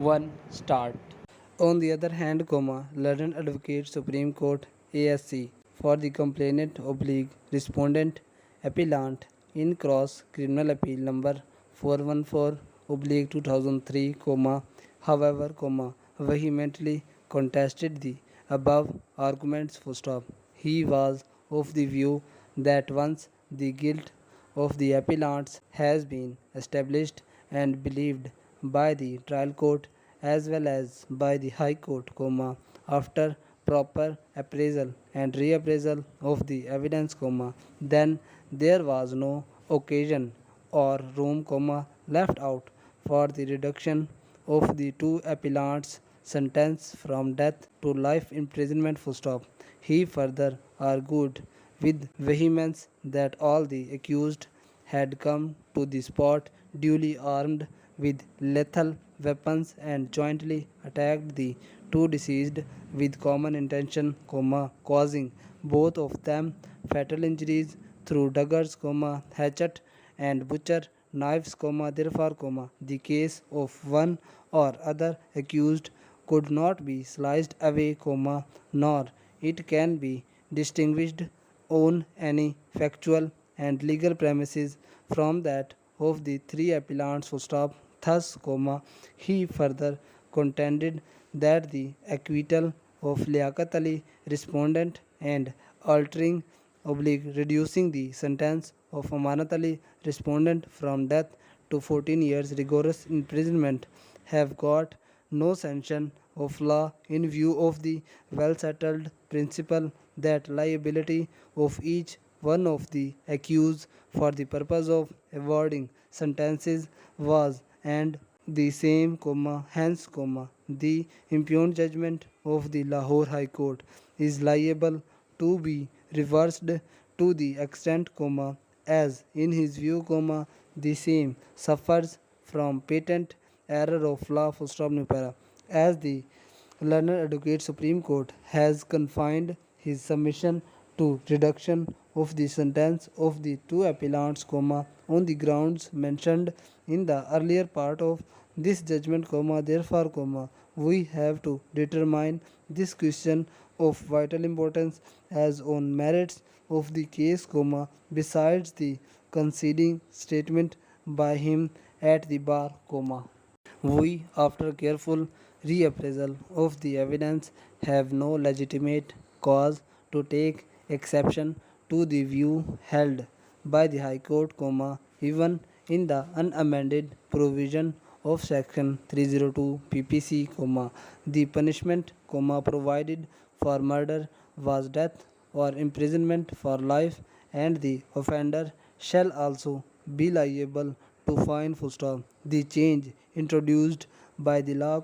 1. Start. On the other hand, learned advocate Supreme Court ASC for the complainant oblique respondent appellant in cross criminal appeal number 414 oblique 2003, however, vehemently contested the above arguments full stop. He was of the view that once the guilt of the appellants has been established and believed by the trial court as well as by the High Court, after proper appraisal and reappraisal of the evidence, then there was no occasion or room, left out for the reduction of the two appellants' sentence from death to life imprisonment full stop. He further argued with vehemence that all the accused had come to the spot duly armed with lethal weapons and jointly attacked the two deceased with common intention, causing both of them fatal injuries through daggers, hatchet and butcher knives, therefore, the case of one or other accused could not be sliced away, nor it can be distinguished on any factual and legal premises from that of the three appellants. Thus, he further contended that the acquittal of Liaquat Ali, respondent, and altering reducing the sentence of Amanat Ali, respondent, from death to 14 years rigorous imprisonment have got no sanction of law in view of the well settled principle that liability of each one of the accused for the purpose of awarding sentences was and the same, hence, the impugned judgment of the Lahore High Court is liable to be reversed to the extent, as in his view, the same suffers from patent error of law, as the learned advocate Supreme Court has confined his submission to reduction of the sentence of the two appellants, on the grounds mentioned in the earlier part of this judgment, therefore, we have to determine this question of vital importance as on merits of the case, besides the conceding statement by him at the bar, we, after careful reappraisal of the evidence, have no legitimate cause to take exception to the view held by the High Court, even in the unamended provision of Section 302 PPC, the punishment, provided for murder was death or imprisonment for life, and the offender shall also be liable to fine. The change introduced by the law,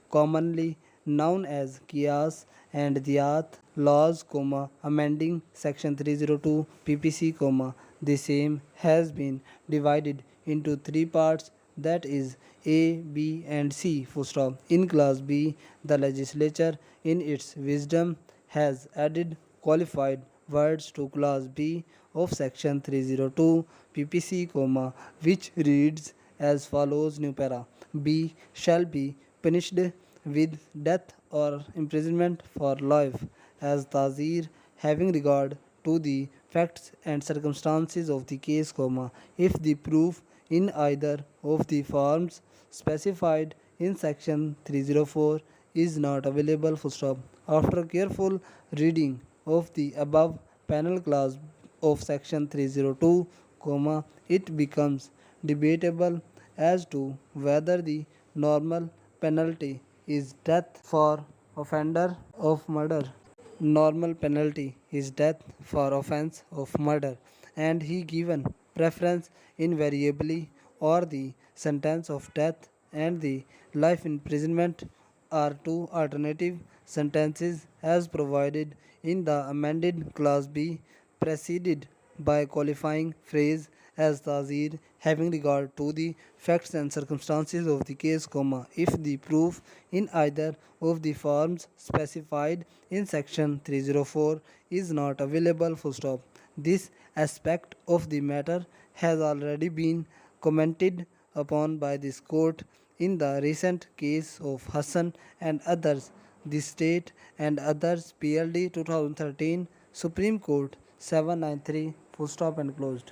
commonly known as Qiyas and Diyat laws, amending Section 302 PPC, the same has been divided into three parts, that is A, B and C. In Class B, the legislature in its wisdom has added qualified words to Clause B of Section 302 PPC, which reads as follows: new para. B shall be punished with death or imprisonment for life as tazir, having regard to the facts and circumstances of the case, if the proof in either of the forms specified in Section 304 is not available. After careful reading of the above penal clause of Section 302, it becomes debatable as to whether the normal penalty is death for offender of murder. Normal penalty is death for offense of murder, and he given preference invariably, or the sentence of death and the life imprisonment are two alternative sentences as provided in the amended Clause B, preceded by qualifying phrase as tazir, having regard to the facts and circumstances of the case, if the proof in either of the forms specified in Section 304 is not available. This aspect of the matter has already been commented upon by this court In the recent case of Hassan and others, the state and others PLD 2013, Supreme Court 793, full stop and closed.